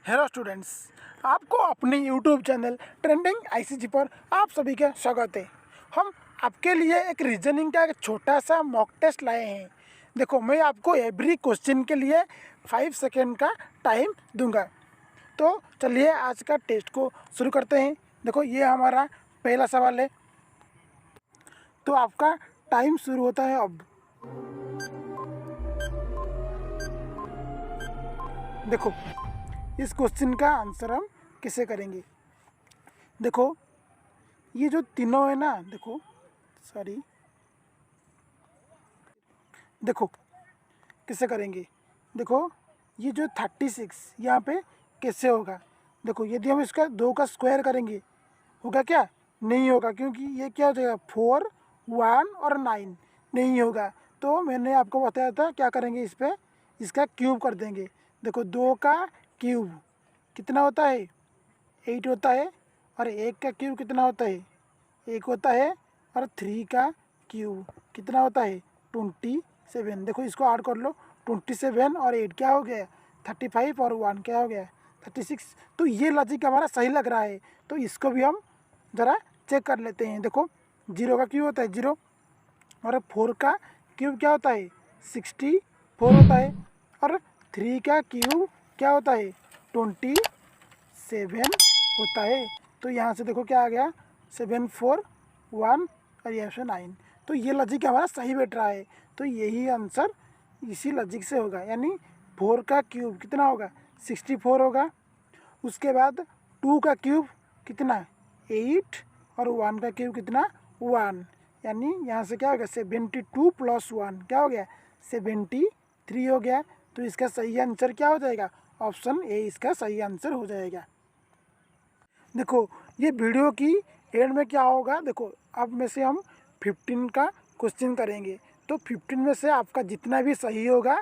Hello students, आपको अपने YouTube channel trending ICG पर आप सभी का स्वागत है। हम आपके लिए एक रीजनिंग का एक छोटा सा मॉक टेस्ट लाए हैं। देखो, मैं आपको एवरी क्वेश्चन के लिए 5 सेकेंड का टाइम दूंगा। तो चलिए आज का टेस्ट को शुरू करते हैं। देखो, ये हमारा पहला सवाल है। तो आपका टाइम शुरू होता है अब। देखो, इस क्वेश्चन का आंसर हम कैसे करेंगे। देखो, ये जो तीनों है ना, देखो कैसे करेंगे। देखो, ये जो 36 यहाँ पे कैसे होगा। देखो, यदि हम इसका 2 का स्क्वायर करेंगे होगा क्या? नहीं होगा, क्योंकि ये क्या हो जाएगा 4, 1 और 9 नहीं होगा। तो मैंने आपको बताया था क्या करेंगे, इस पर इसका क्यूब कर देंगे। देखो, 2 का क्यूब कितना होता है? 8 होता है। और 1 का क्यूब कितना होता है? 1 होता है। और 3 का क्यूब कितना होता है? 27। देखो, इसको ऐड कर लो। 27 और 8 क्या हो गया? 35 और 1 क्या हो गया? 36। तो ये लॉजिक हमारा सही लग रहा है। तो इसको भी हम ज़रा चेक कर लेते हैं। देखो, 0 का क्यूब होता है 0। और 4 का क्यूब क्या होता है? 64 होता है। और 3 का क्यूब क्या होता है? 27 होता है। तो यहाँ से देखो क्या आ गया? 7, 4, 1 और यहाँ से 9। तो ये लॉजिक हमारा सही बैठ रहा है। तो यही आंसर इसी लॉजिक से होगा, यानी 4 का क्यूब कितना होगा? 64 होगा। उसके बाद 2 का क्यूब कितना? 8 और 1 का क्यूब कितना? 1, यानी यहाँ से क्या हो गया? 72 + 1 क्या हो गया? 73 हो गया। तो इसका सही आंसर क्या हो जाएगा? ऑप्शन ए इसका सही आंसर हो जाएगा। देखो, ये वीडियो की एंड में क्या होगा। देखो, अब में से हम 15 का क्वेश्चन करेंगे। तो 15 में से आपका जितना भी सही होगा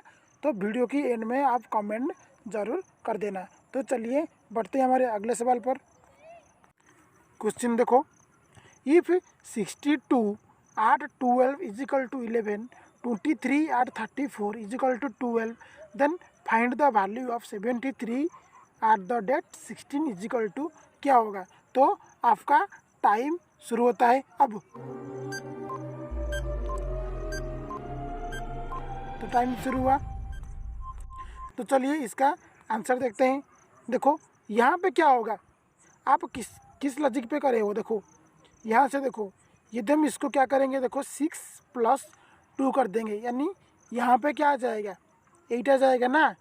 तो वीडियो की एंड में आप कमेंट ज़रूर कर देना। तो चलिए बढ़ते हैं हमारे अगले सवाल पर। क्वेश्चन देखो, if 62 8 12 = 11, 23 8 34 = 12, then find the value of 73 @ 16 क्या होगा। तो आपका टाइम शुरू होता है अब। तो टाइम शुरू हुआ। तो चलिए इसका आंसर देखते हैं। देखो, यहाँ पे क्या होगा, आप किस किस लॉजिक पे करे हो। देखो, यहाँ से देखो, यदि हम इसको क्या करेंगे, देखो 6 + 2 कर देंगे, यानी यहाँ पे क्या आ जाएगा? 8 आ जाएगा ना।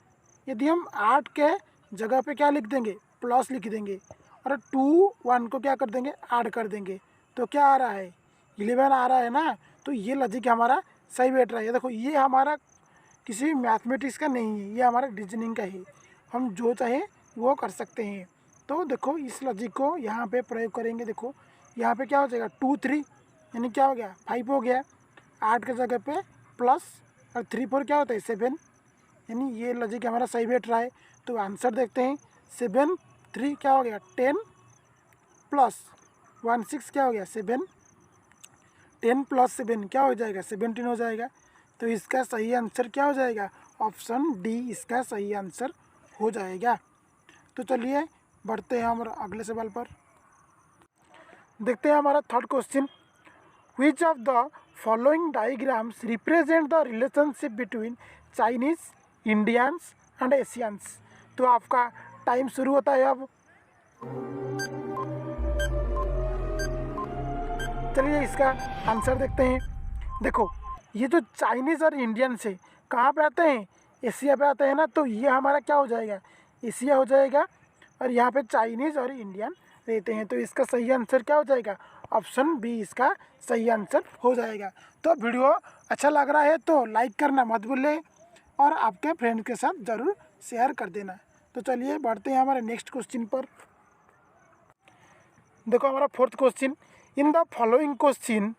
यदि हम 8 के जगह पे क्या लिख देंगे? प्लस लिख देंगे। और 2 1 को क्या कर देंगे? ऐड कर देंगे। तो क्या आ रहा है? 11 आ रहा है ना। तो ये लॉजिक हमारा सही बैठ रहा है। देखो, ये हमारा किसी मैथमेटिक्स का नहीं है, ये हमारा रीजनिंग का है। हम जो चाहे वो कर सकते हैं। तो देखो, इस लॉजिक को यहाँ पे प्रयोग करेंगे। देखो, यहाँ पे क्या हो जाएगा? 2 3 यानी क्या हो गया? 5 हो गया। 8 के जगह पे प्लस और 3 4 क्या होता है? 7, यानी ये लॉजिक हमारा सही बैठ रहा है। तो आंसर देखते हैं। 7 3 क्या हो गया? 10 + 1 6 क्या हो गया? 7। 10 + 7 क्या हो जाएगा? 17 हो जाएगा। तो इसका सही आंसर क्या हो जाएगा? ऑप्शन डी इसका सही आंसर हो जाएगा। तो चलिए बढ़ते हैं हमारे अगले सवाल पर। देखते हैं हमारा third question. Which of the following diagrams represent the relationship between Chinese, Indians and Asians? तो आपका टाइम शुरू होता है अब। चलिए इसका आंसर देखते हैं। देखो, ये जो चाइनीज़ और इंडियन से कहाँ पे आते हैं? एशिया पे आते हैं ना। तो ये हमारा क्या हो जाएगा? एशिया हो जाएगा। और यहाँ पे चाइनीज़ और इंडियन रहते हैं। तो इसका सही आंसर क्या हो जाएगा? ऑप्शन बी इसका सही आंसर हो जाएगा। तो वीडियो अच्छा लग रहा है तो लाइक करना मत भूलें और आपके फ्रेंड के साथ ज़रूर शेयर कर देना। तो चलिए बढ़ते हैं हमारे नेक्स्ट क्वेश्चन पर। देखो, हमारा fourth question. In the following question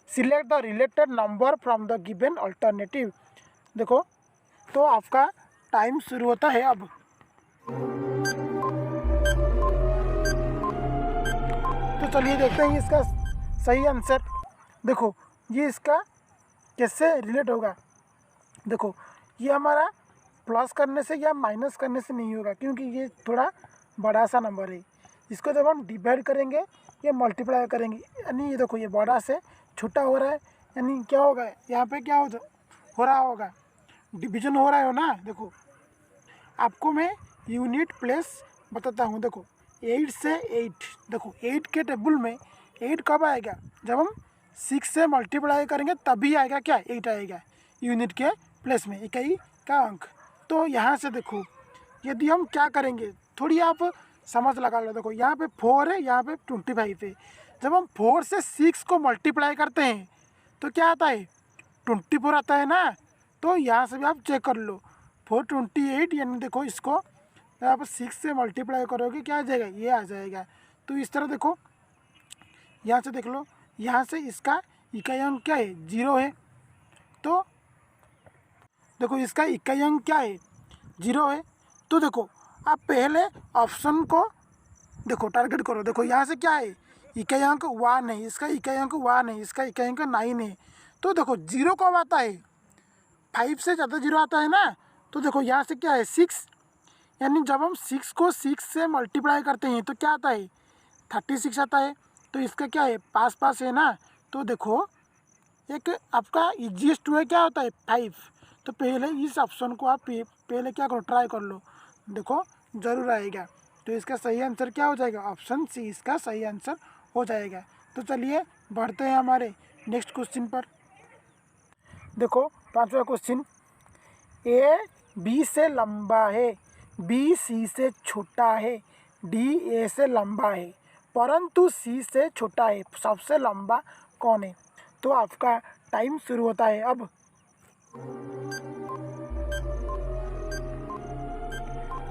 select the related number from the given alternative. देखो, तो आपका टाइम शुरू होता है अब। तो चलिए देखते हैं इसका सही आंसर। देखो, ये इसका कैसे रिलेट होगा। देखो, ये हमारा प्लस करने से या माइनस करने से नहीं होगा, क्योंकि ये थोड़ा बड़ा सा नंबर है। इसको जब हम डिवाइड करेंगे या मल्टीप्लाई करेंगे, यानी ये देखो ये बड़ा से छोटा हो रहा है, यानी क्या होगा यहाँ पे क्या हो रहा होगा, डिवीजन हो रहा है ना। देखो आपको मैं यूनिट प्लेस बताता हूँ। देखो 8 से 8, देखो 8 के टेबल में 8 कब आएगा, जब हम 6 से मल्टीप्लाई करेंगे तभी आएगा क्या, 8 आएगा यूनिट के प्लेस में, इकाई का अंक। तो यहाँ से देखो यदि हम क्या करेंगे, थोड़ी आप समझ लगा लो। देखो यहाँ पे 4 है, यहाँ पे 25 है। जब हम 4 से 6 को मल्टीप्लाई करते हैं तो क्या आता है, 24 आता है ना। तो यहाँ से भी आप चेक कर लो 428, यानी देखो इसको जब आप 6 से मल्टीप्लाई करोगे क्या आ जाएगा, ये आ जाएगा। तो इस तरह देखो यहाँ से देख लो, यहाँ से इसका इकाई अंक क्या है, 0 है। तो देखो इसका इकाई अंक क्या है, 0 है। तो देखो आप पहले ऑप्शन को देखो टारगेट करो। देखो यहाँ से क्या है, इकाई अंक 1 है, इसका इकाई अंक 1 है, इसका इकाई अंक 9 है। तो देखो 0 कब आता है, 5 से ज़्यादा 0 आता है ना। तो देखो यहाँ से क्या है 6, यानी जब हम 6 को 6 से मल्टीप्लाई करते हैं तो क्या आता है, 36 आता है। तो इसका क्या है, पास है ना। तो देखो एक आपका ईजीएस्ट वे क्या होता है, 5। तो पहले इस ऑप्शन को आप पहले क्या करो, ट्राई कर लो, देखो ज़रूर आएगा। तो इसका सही आंसर क्या हो जाएगा, ऑप्शन सी इसका सही आंसर हो जाएगा। तो चलिए बढ़ते हैं हमारे नेक्स्ट क्वेश्चन पर। देखो 5वां क्वेश्चन, ए बी से लंबा है, बी सी से छोटा है, डी ए से लंबा है, परंतु सी से छोटा है, सबसे लंबा कौन है। तो आपका टाइम शुरू होता है अब।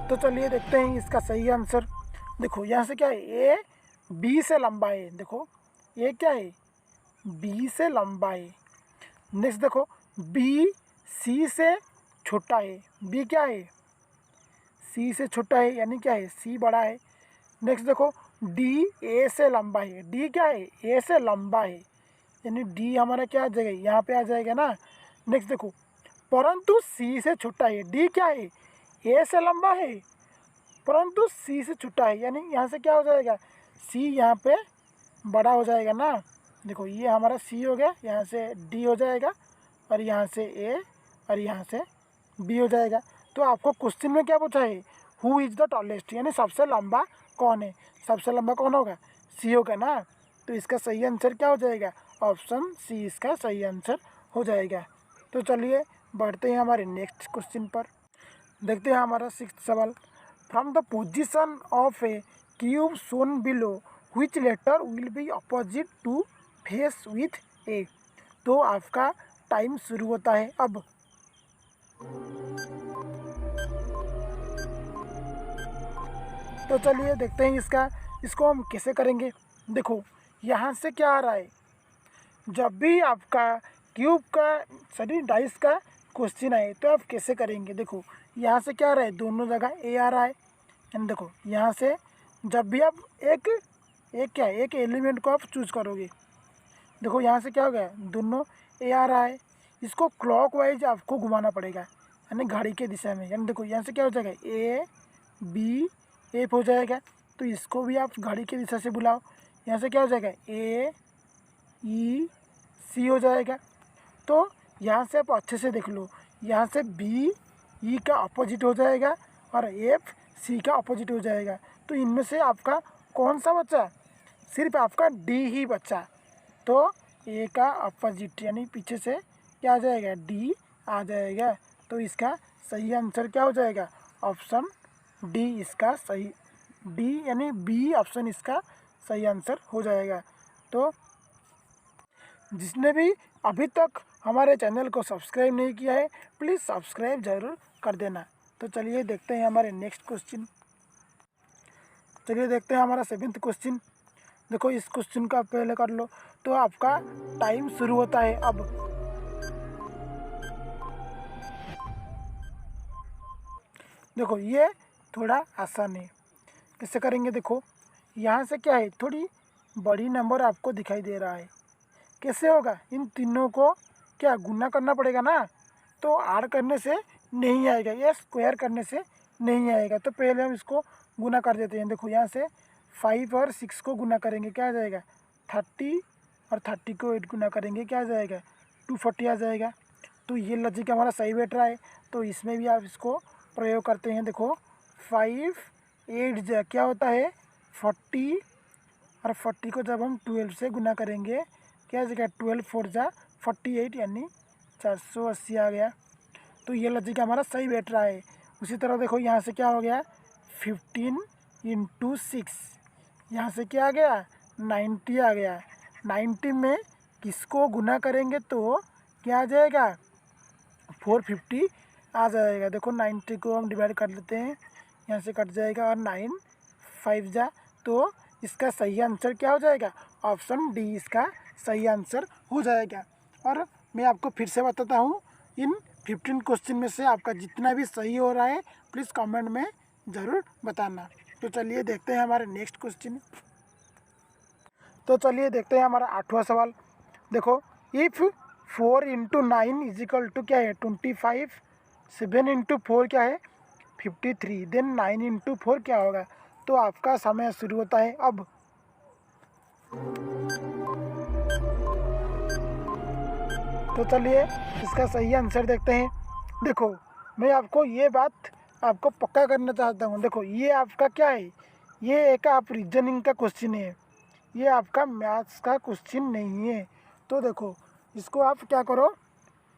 तो चलिए देखते हैं इसका सही आंसर। देखो यहाँ से क्या है, ए बी से लंबा है। देखो ये क्या है, बी से लंबा है। नेक्स्ट देखो बी सी से छोटा है, बी क्या है, सी से छोटा है, यानी क्या है, सी बड़ा है। नेक्स्ट देखो डी ए से लंबा है, डी क्या है, ए से लंबा है, यानी डी हमारा क्या आ जाएगा, यहाँ पे आ जाएगा ना। नेक्स्ट देखो परंतु सी से छोटा है, डी क्या है, ए से लंबा है परंतु सी से छोटा है, यानी यहाँ से क्या हो जाएगा, सी यहाँ पे बड़ा हो जाएगा ना। देखो ये हमारा सी हो गया, यहाँ से डी हो जाएगा और यहाँ से ए और यहाँ से बी हो जाएगा। तो आपको क्वेश्चन में क्या पूछा है, हु इज़ द टॉलेस्ट, यानी सबसे लंबा कौन है, सबसे लंबा कौन होगा, सी होगा ना। तो इसका सही आंसर क्या हो जाएगा, ऑप्शन सी इसका सही आंसर हो जाएगा। तो चलिए बढ़ते हैं हमारे नेक्स्ट क्वेश्चन पर। देखते हैं हमारा 6th सवाल, from the position of a cube shown below which letter will be opposite to face with A. तो आपका टाइम शुरू होता है अब। तो चलिए देखते हैं इसको हम कैसे करेंगे। देखो यहाँ से क्या आ रहा है, जब भी आपका क्यूब का सॉरी डाइस का क्वेश्चन आए तो आप कैसे करेंगे। देखो यहाँ से क्या आ रहा है, दोनों जगह ए आ रहा है। एंड देखो यहाँ से जब भी आप एक एलिमेंट को आप चूज करोगे, देखो यहाँ से क्या हो गया, दोनों ए आ रहा है। इसको क्लॉकवाइज आपको घुमाना पड़ेगा, यानी घड़ी के दिशा में। यानी देखो यहाँ से क्या हो जाएगा, ए बी एफ हो जाएगा। तो इसको भी आप घड़ी के दिशा से बुलाओ, यहाँ से क्या हो जाएगा, ए ई सी हो जाएगा। तो यहाँ से आप अच्छे से देख लो, यहाँ से बी ई का अपोजिट हो जाएगा और एफ सी का अपोजिट हो जाएगा। तो इनमें से आपका कौन सा बचा, सिर्फ आपका डी ही बचा। तो ए का अपोजिट यानी पीछे से क्या आ जाएगा, डी आ जाएगा। तो इसका सही आंसर क्या हो जाएगा, ऑप्शन डी इसका सही, डी यानी बी ऑप्शन इसका सही आंसर हो जाएगा। तो जिसने भी अभी तक हमारे चैनल को सब्सक्राइब नहीं किया है प्लीज़ सब्सक्राइब ज़रूर कर देना। तो चलिए देखते हैं हमारे नेक्स्ट क्वेश्चन। चलिए देखते हैं हमारा 7th क्वेश्चन। देखो इस क्वेश्चन का पहले कर लो। तो आपका टाइम शुरू होता है अब। देखो ये थोड़ा आसान है, कैसे करेंगे। देखो यहाँ से क्या है, थोड़ी बड़ी नंबर आपको दिखाई दे रहा है, कैसे होगा, इन तीनों को क्या गुना करना पड़ेगा ना। तो ऐड करने से नहीं आएगा, ये स्क्वायर करने से नहीं आएगा। तो पहले हम इसको गुना कर देते हैं। देखो यहाँ से 5 और 6 को गुना करेंगे, क्या आ जाएगा 30, और 30 को 8 गुना करेंगे, क्या आ जाएगा 240 आ जाएगा। तो ये लॉजिक हमारा सही बैठ रहा है। तो इसमें भी आप इसको प्रयोग करते हैं। देखो 5 8 जा क्या होता है 40, और 40 को जब हम 12 से गुना करेंगे, क्या आ जाएगा 12 4 जा 48, यानी 480 आ गया। तो ये लॉजिक हमारा सही बैठ रहा है। उसी तरह देखो यहाँ से क्या हो गया 15 × 6, यहाँ से क्या आ गया 90 आ गया। 90 में किसको गुना करेंगे तो क्या आ जाएगा 450 आ जाएगा। देखो 90 को हम डिवाइड कर लेते हैं, यहाँ से कट जाएगा, और 9 5 जा, तो इसका सही आंसर क्या हो जाएगा ऑप्शन डी इसका सही आंसर हो जाएगा। और मैं आपको फिर से बताता हूँ, इन 15 क्वेश्चन में से आपका जितना भी सही हो रहा है प्लीज़ कमेंट में ज़रूर बताना। तो चलिए देखते हैं हमारे नेक्स्ट क्वेश्चन। तो चलिए देखते हैं हमारा 8वां सवाल। देखो इफ़ 4 × 9 = क्या है 25, 7 × 4 क्या है 53, देन 9 × 4 क्या होगा। तो आपका समय शुरू होता है अब। तो चलिए इसका सही आंसर देखते हैं। देखो मैं आपको ये बात आपको पक्का करना चाहता हूँ। देखो ये आपका क्या है, ये एक आप रीजनिंग का क्वेश्चन है, ये आपका मैथ्स का क्वेश्चन नहीं है। तो देखो इसको आप क्या करो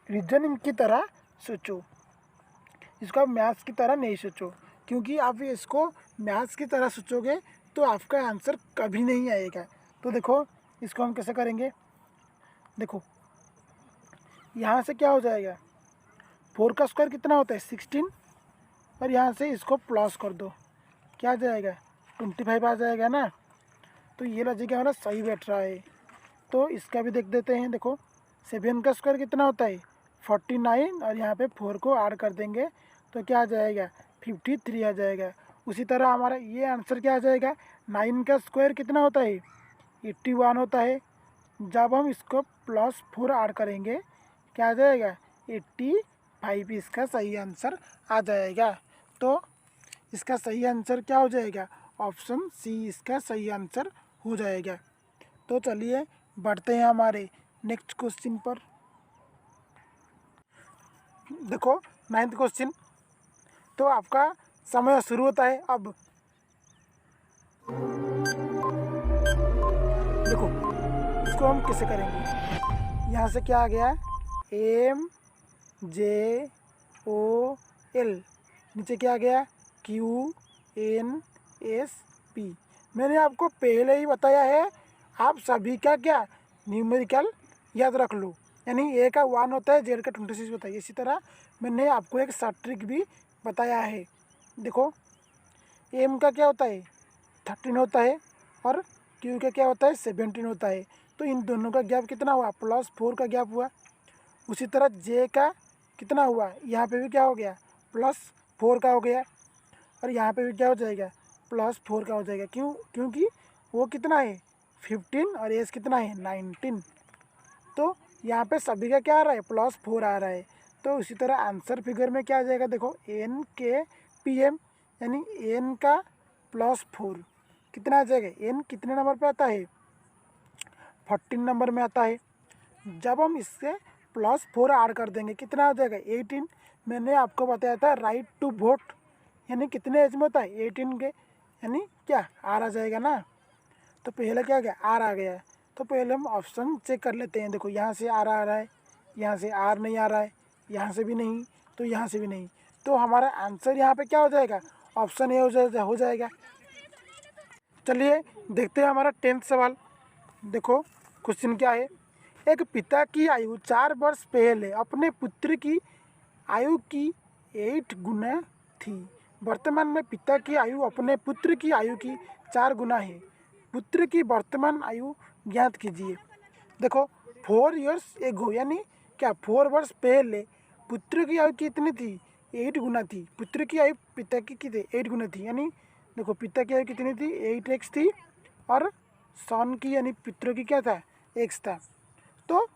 रीजनिंग की तरह सोचो, इसको आप मैथ्स की तरह नहीं सोचो, क्योंकि आप इसको मैथ्स की तरह सोचोगे तो आपका आंसर कभी नहीं आएगा। तो देखो इसको हम कैसे करेंगे। देखो यहाँ से क्या हो जाएगा 4 का स्क्वायर कितना होता है 16, और यहाँ से इसको प्लस कर दो, क्या आ जाएगा 25 आ जाएगा ना। तो ये लॉजिक हमारा सही बैठ रहा है। तो इसका भी देख देते हैं। देखो 7 का स्क्वायर कितना होता है 49, और यहाँ पे 4 को ऐड कर देंगे तो क्या आ जाएगा 53 आ जाएगा। उसी तरह हमारा ये आंसर क्या आ जाएगा 9 का स्क्वायर कितना होता है 81 होता है। जब हम इसको +4 ऐड करेंगे क्या आ जाएगा 85, इसका सही आंसर आ जाएगा। तो इसका सही आंसर क्या हो जाएगा ऑप्शन सी इसका सही आंसर हो जाएगा। तो चलिए बढ़ते हैं हमारे नेक्स्ट क्वेश्चन पर। देखो 9th क्वेश्चन। तो आपका समय शुरू होता है अब। देखो इसको हम कैसे करेंगे, यहाँ से क्या आ गया MJOL, नीचे क्या आ गया QNSP। मैंने आपको पहले ही बताया है, आप सभी का क्या न्यूमेरिकल याद रख लो, यानी ए का 1 होता है, जेड का 26 होता है। इसी तरह मैंने आपको एक शॉर्ट ट्रिक भी बताया है। देखो एम का क्या होता है 13 होता है, और क्यू का क्या होता है 17 होता है। तो इन दोनों का गैप कितना हुआ +4 का गैप हुआ। उसी तरह जे का कितना हुआ, यहाँ पे भी क्या हो गया +4 का हो गया, और यहाँ पे भी क्या हो जाएगा +4 का हो जाएगा। क्योंकि वो कितना है 15 और एस कितना है 19। तो यहाँ पे सभी का क्या आ रहा है +4 आ रहा है। तो उसी तरह आंसर फिगर में क्या आ जाएगा देखो NKPM, यानी n का +4 कितना आ जाएगा, n कितने नंबर पे आता है 14 नंबर में आता है। जब हम इससे +4 ऐड कर देंगे कितना आ जाएगा 18। मैंने आपको बताया था राइट टू वोट यानी कितने एज में होता है 18 के, यानी क्या आर आ जाएगा ना। तो पहले क्या आ गया आर आ गया। तो पहले हम ऑप्शन चेक कर लेते हैं। देखो यहाँ से आर आ रहा है, यहाँ से आर नहीं आ रहा है, यहाँ से भी नहीं, तो यहाँ से भी नहीं। तो हमारा आंसर यहाँ पे क्या हो जाएगा ऑप्शन ए हो जाएगा। चलिए देखते हैं हमारा 10th सवाल। देखो क्वेश्चन क्या है, एक पिता की आयु 4 वर्ष पहले अपने पुत्र की आयु की 8 गुना थी। वर्तमान में पिता की आयु अपने पुत्र की आयु की 4 गुना है। पुत्र की वर्तमान आयु ज्ञात कीजिए। देखो 4 years एगो, यानी क्या 4 वर्ष पहले पुत्र की आयु कितनी थी 8 गुना थी। पुत्र की आयु पिता की कितनी 8 गुना थी, यानी देखो पिता की आयु कितनी थी 8x थी, और सन की यानी पितरों की क्या था x था। तो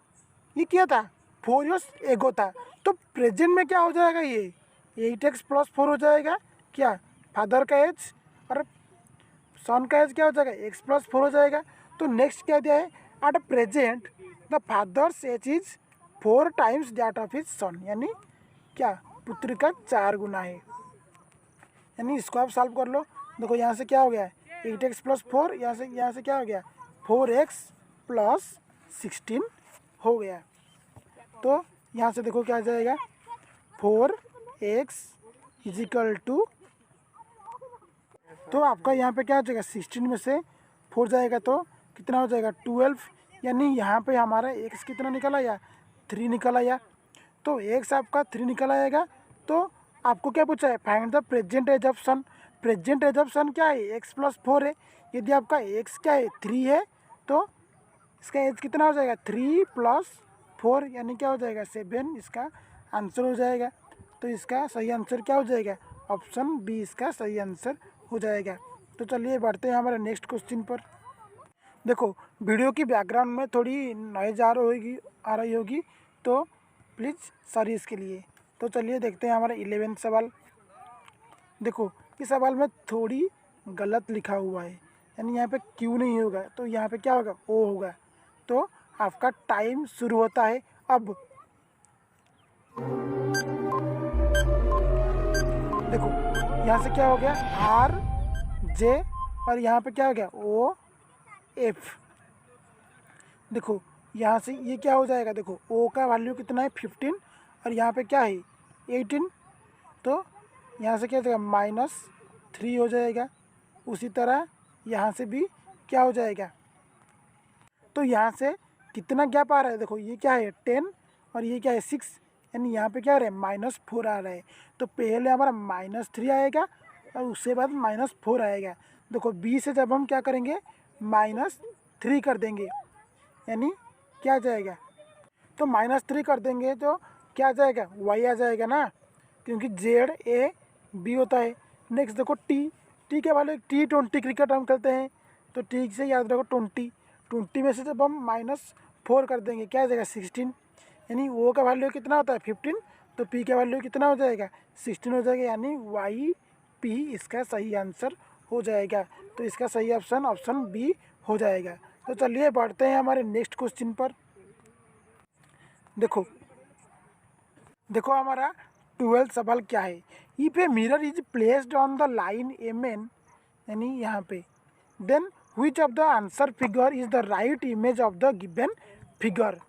ये क्या था 4 years एगो था। तो प्रेजेंट में क्या हो जाएगा ये 8x प्लस 4 हो जाएगा क्या, फादर का एज, और सन का एज क्या हो जाएगा, x प्लस 4 हो जाएगा। तो नेक्स्ट क्या दिया है, at present the father's age is 4 times that of his son, यानी क्या, पुत्र का 4 गुना है। यानी इसको आप सॉल्व कर लो। देखो यहाँ से क्या हो गया, 8x प्लस 4, यहाँ से क्या हो गया, 4x प्लस 16 हो गया। तो यहाँ से देखो क्या आ जाएगा, 4x इजिकल टू, तो आपका यहाँ पे क्या हो जाएगा, 16 में से 4 जाएगा तो कितना हो जाएगा, 12। यानी यहाँ पे हमारा x कितना निकल आया, 3 निकल आया। तो x आपका 3 निकल आएगा। तो आपको क्या पूछा है, find the present age of son. Present age of son क्या है, x प्लस 4 है। यदि आपका x क्या है, 3 है, तो इसका एज कितना हो जाएगा, 3 प्लस 4, यानी क्या हो जाएगा, 7 इसका आंसर हो जाएगा। तो इसका सही आंसर क्या हो जाएगा, ऑप्शन बी इसका सही आंसर हो जाएगा। तो चलिए बढ़ते हैं हमारे नेक्स्ट क्वेश्चन पर। देखो वीडियो की बैकग्राउंड में थोड़ी नॉइज आ रही होगी, तो प्लीज़ सॉरी इसके लिए। तो चलिए देखते हैं हमारा 11वां सवाल। देखो इस सवाल में थोड़ी गलत लिखा हुआ है, यानी यहाँ पे क्यू नहीं होगा, तो यहाँ पे क्या होगा, ओ होगा। तो आपका टाइम शुरू होता है अब। देखो यहाँ से क्या हो गया, आर जे, और यहाँ पे क्या हो गया, ओ एफ। देखो यहाँ से ये क्या हो जाएगा, देखो ओ का वैल्यू कितना है, 15, और यहाँ पे क्या है, 18। तो यहाँ से क्या हो जाएगा, -3 हो जाएगा। उसी तरह यहाँ से भी क्या हो जाएगा। तो यहाँ से कितना गैप आ रहा है, देखो ये क्या है, 10, और ये क्या है, 6, यानी यहाँ पे क्या आ रहा है, -4 आ रहा है। तो पहले हमारा -3 आएगा और उसके बाद -4 आएगा। देखो बी से जब हम क्या करेंगे, -3 कर देंगे, यानी क्या आ जाएगा, तो -3 कर देंगे तो क्या आ जाएगा, वाई आ जाएगा ना, क्योंकि जेड ए बी होता है। नेक्स्ट देखो टी के वाले T20 क्रिकेट हम खेलते हैं, तो टी से याद रखो 20 में से जब हम -4 कर देंगे क्या आ जाएगा, 16, यानी ओ का वैल्यू कितना होता है, 15, तो पी का वैल्यू कितना हो जाएगा, 16 हो जाएगा, यानी वाई पी इसका सही आंसर हो जाएगा। तो इसका सही ऑप्शन बी हो जाएगा। तो चलिए बढ़ते हैं हमारे नेक्स्ट क्वेश्चन पर। देखो हमारा 12 सवाल क्या है, if a mirror is placed on the line M N, यानी यहाँ पे, then which of the answer figure is the right image of the given figure.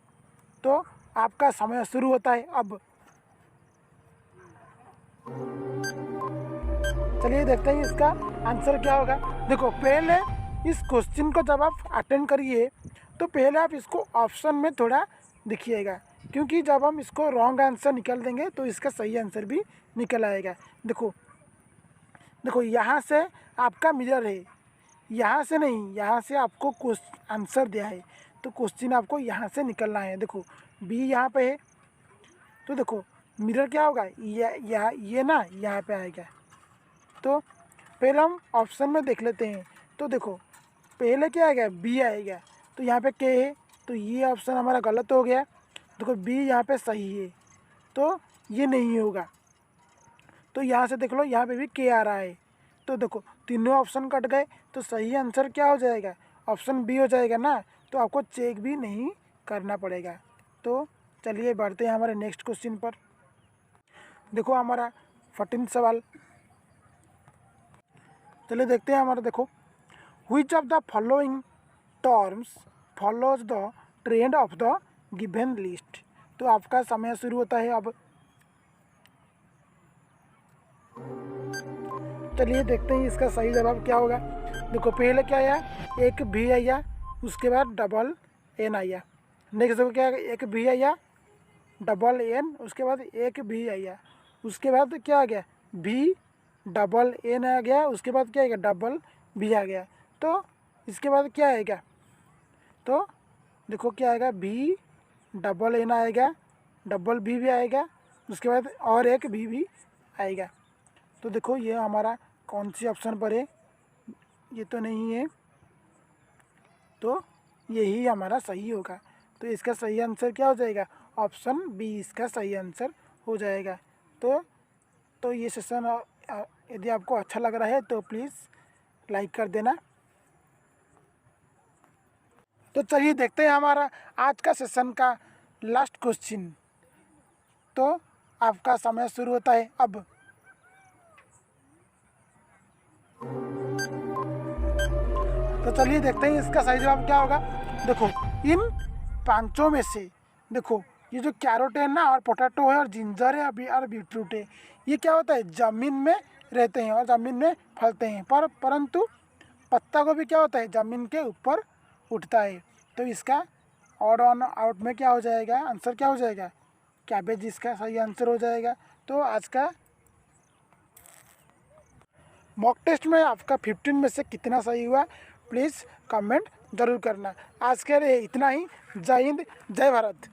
तो आपका समय शुरू होता है अब। चलिए देखते हैं इसका आंसर क्या होगा। देखो पहले इस क्वेश्चन को जब आप अटेंड करिए तो पहले आप इसको ऑप्शन में थोड़ा देखिएगा, क्योंकि जब हम इसको रॉन्ग आंसर निकाल देंगे तो इसका सही आंसर भी निकल आएगा। देखो यहाँ से आपका मिरर है, यहाँ से नहीं, यहाँ से आपको आंसर दिया है, तो क्वेश्चन आपको यहाँ से निकलना है। देखो बी यहाँ पे है, तो देखो मिरर क्या होगा, ये ना यहाँ पे आएगा। तो पहले हम ऑप्शन में देख लेते हैं। तो देखो पहले क्या आएगा, बी आएगा, तो यहाँ पे के है, तो ये ऑप्शन हमारा गलत हो गया। देखो बी यहाँ पे सही है, तो ये नहीं होगा। तो यहाँ से देख लो, यहाँ पे भी के आ रहा है, तो देखो तीनों ऑप्शन कट गए, तो सही आंसर क्या हो जाएगा, ऑप्शन बी हो जाएगा ना। तो आपको चेक भी नहीं करना पड़ेगा। तो चलिए बढ़ते हैं हमारे नेक्स्ट क्वेश्चन पर। देखो हमारा 14 सवाल, चलिए देखते हैं हमारा। देखो which of the following terms follows the trend of the given list. तो आपका समय शुरू होता है अब। चलिए देखते हैं इसका सही जवाब क्या होगा। देखो पहले क्या आया, एक भी आया, उसके बाद डबल एन आया। नेक्स्ट देखो क्या आया, एक भी आया, डबल एन, उसके बाद एक भी आया, उसके बाद क्या आ गया, भी डबल एन आ गया, उसके बाद क्या आएगा, डबल भी आ गया। तो इसके बाद क्या आएगा, तो देखो क्या आएगा, भी डबल एन आएगा, डबल भी आएगा, उसके बाद और एक भी आएगा। तो देखो ये हमारा कौन सी ऑप्शन पर है, ये तो नहीं है, तो यही हमारा सही होगा। तो इसका सही आंसर क्या हो जाएगा, ऑप्शन बी इसका सही आंसर हो जाएगा। तो तो ये सेशन यदि आपको अच्छा लग रहा है तो प्लीज़ लाइक कर देना। तो चलिए देखते हैं हमारा आज का सेशन का लास्ट क्वेश्चन। तो आपका समय शुरू होता है अब। तो चलिए देखते हैं इसका सही जवाब क्या होगा। देखो इन पांचों में से देखो ये जो कैरोट है ना, और पोटैटो है, और जिंजर है, अभी और बीटरूट है, ये क्या होता है ज़मीन में रहते हैं और ज़मीन में फलते हैं। परंतु पत्ता गोभी क्या होता है ज़मीन के ऊपर उठता है। तो इसका ऑड ऑन आउट में क्या हो जाएगा, आंसर क्या हो जाएगा, कैबेज इसका सही आंसर हो जाएगा। तो आज का मॉक टेस्ट में आपका 15 में से कितना सही हुआ प्लीज़ कमेंट ज़रूर करना। आज के लिए इतना ही। जय हिंद, जय भारत।